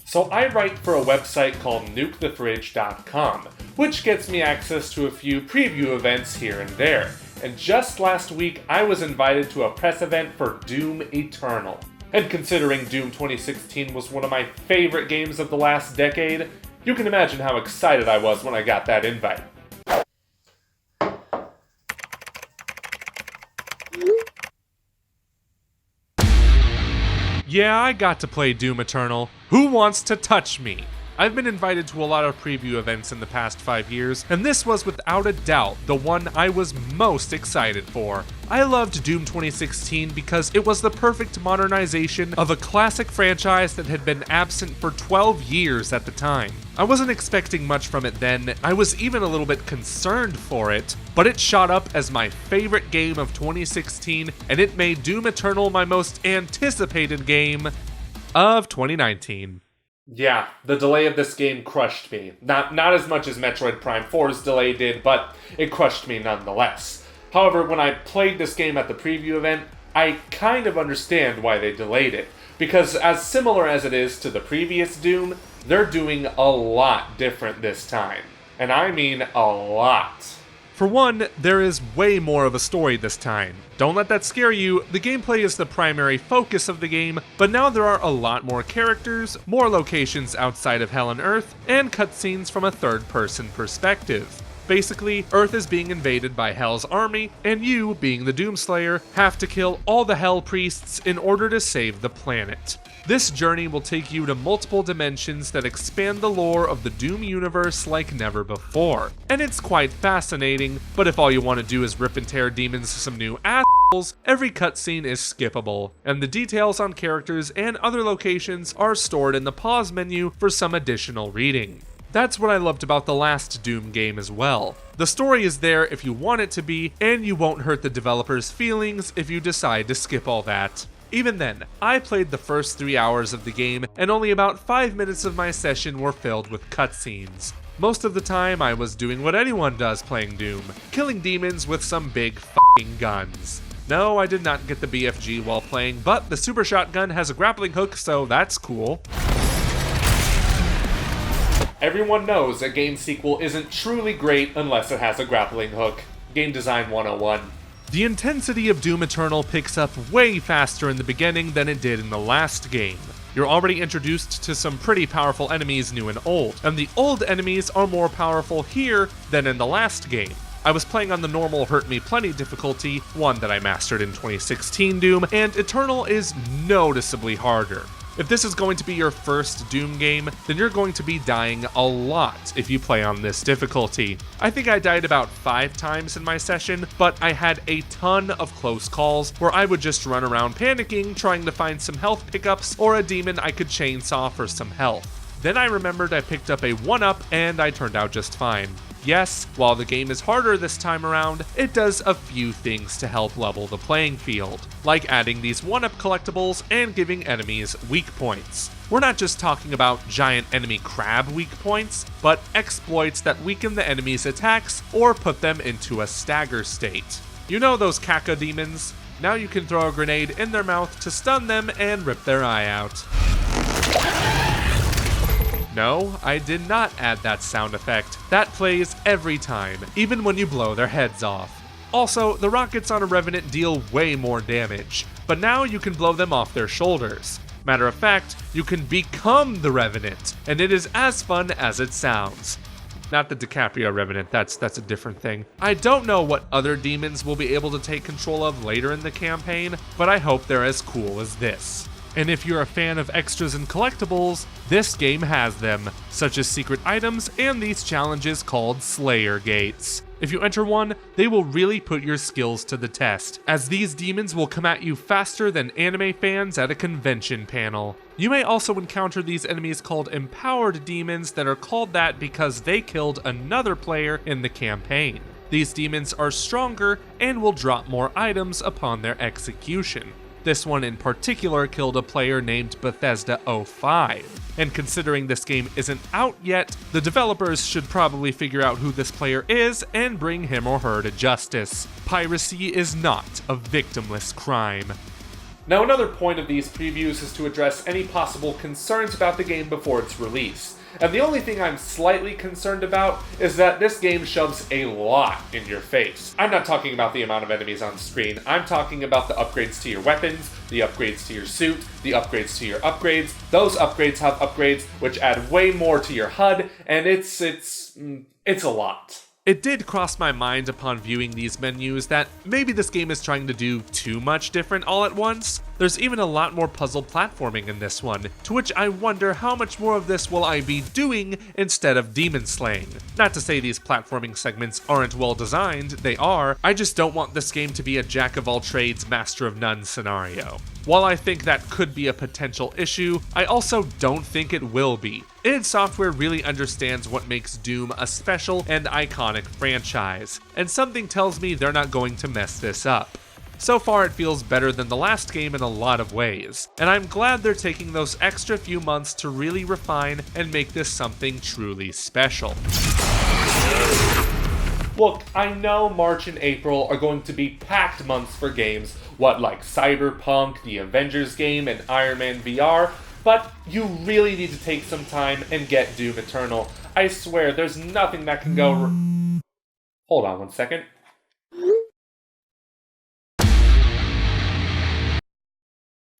So I write for a website called NukeTheFridge.com, which gets me access to a few preview events here and there. And just last week, I was invited to a press event for Doom Eternal. And considering Doom 2016 was one of my favorite games of the last decade, you can imagine how excited I was when I got that invite. Yeah, I got to play Doom Eternal. Who wants to touch me? I've been invited to a lot of preview events in the past 5 years, and this was without a doubt the one I was most excited for. I loved Doom 2016 because it was the perfect modernization of a classic franchise that had been absent for 12 years at the time. I wasn't expecting much from it then, I was even a little bit concerned for it, but it shot up as my favorite game of 2016, and it made Doom Eternal my most anticipated game of 2019. Yeah, the delay of this game crushed me. Not as much as Metroid Prime 4's delay did, but it crushed me nonetheless. However, when I played this game at the preview event, I kind of understand why they delayed it. Because as similar as it is to the previous Doom, they're doing a lot different this time. And I mean a lot. For one, there is way more of a story this time. Don't let that scare you, the gameplay is the primary focus of the game, but now there are a lot more characters, more locations outside of Hell and Earth, and cutscenes from a third-person perspective. Basically, Earth is being invaded by Hell's army, and you, being the Doomslayer, have to kill all the Hell priests in order to save the planet. This journey will take you to multiple dimensions that expand the lore of the Doom universe like never before. And it's quite fascinating, but if all you want to do is rip and tear demons some new assholes, every cutscene is skippable, and the details on characters and other locations are stored in the pause menu for some additional reading. That's what I loved about the last Doom game as well. The story is there if you want it to be, and you won't hurt the developers' feelings if you decide to skip all that. Even then, I played the first 3 hours of the game, and only about 5 minutes of my session were filled with cutscenes. Most of the time, I was doing what anyone does playing Doom, killing demons with some big f***ing guns. No, I did not get the BFG while playing, but the super shotgun has a grappling hook, so that's cool. Everyone knows a game sequel isn't truly great unless it has a grappling hook. Game Design 101. The intensity of Doom Eternal picks up way faster in the beginning than it did in the last game. You're already introduced to some pretty powerful enemies new and old, and the old enemies are more powerful here than in the last game. I was playing on the normal Hurt Me Plenty difficulty, one that I mastered in 2016 Doom, and Eternal is noticeably harder. If this is going to be your first Doom game, then you're going to be dying a lot if you play on this difficulty. I think I died about 5 times in my session, but I had a ton of close calls where I would just run around panicking, trying to find some health pickups or a demon I could chainsaw for some health. Then I remembered I picked up a 1-up and I turned out just fine. Yes, while the game is harder this time around, it does a few things to help level the playing field, like adding these 1-up collectibles and giving enemies weak points. We're not just talking about giant enemy crab weak points, but exploits that weaken the enemy's attacks or put them into a stagger state. You know those caca demons? Now you can throw a grenade in their mouth to stun them and rip their eye out. No, I did not add that sound effect. That plays every time, even when you blow their heads off. Also, the rockets on a Revenant deal way more damage, but now you can blow them off their shoulders. Matter of fact, you can become the Revenant, and it is as fun as it sounds. Not the DiCaprio Revenant, that's a different thing. I don't know what other demons we'll be able to take control of later in the campaign, but I hope they're as cool as this. And if you're a fan of extras and collectibles, this game has them, such as secret items and these challenges called Slayer Gates. If you enter one, they will really put your skills to the test, as these demons will come at you faster than anime fans at a convention panel. You may also encounter these enemies called Empowered Demons that are called that because they killed another player in the campaign. These demons are stronger and will drop more items upon their execution. This one in particular killed a player named Bethesda 05. And considering this game isn't out yet, the developers should probably figure out who this player is and bring him or her to justice. Piracy is not a victimless crime. Now, another point of these previews is to address any possible concerns about the game before its release. And the only thing I'm slightly concerned about is that this game shoves a lot in your face. I'm not talking about the amount of enemies on screen, I'm talking about the upgrades to your weapons, the upgrades to your suit, the upgrades to your upgrades. Those upgrades have upgrades which add way more to your HUD, and it's a lot. It did cross my mind upon viewing these menus that maybe this game is trying to do too much different all at once. There's even a lot more puzzle platforming in this one, to which I wonder how much more of this will I be doing instead of demon slaying. Not to say these platforming segments aren't well designed, they are, I just don't want this game to be a jack of all trades, master of none scenario. While I think that could be a potential issue, I also don't think it will be. id Software really understands what makes Doom a special and iconic franchise, and something tells me they're not going to mess this up. So far it feels better than the last game in a lot of ways, and I'm glad they're taking those extra few months to really refine and make this something truly special. Look, I know March and April are going to be packed months for games, like Cyberpunk, the Avengers game, and Iron Man VR, but you really need to take some time and get Doom Eternal. I swear, there's nothing that can go Hold on one second.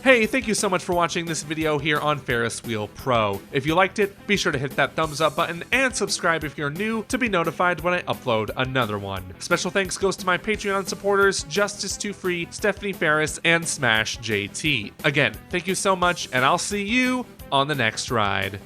Hey, thank you so much for watching this video here on FerrisWheelPro. If you liked it, be sure to hit that thumbs up button and subscribe if you're new to be notified when I upload another one. Special thanks goes to my Patreon supporters, Justice2Free, Stephanie Ferris, and Smash JT. Again, thank you so much, and I'll see you on the next ride.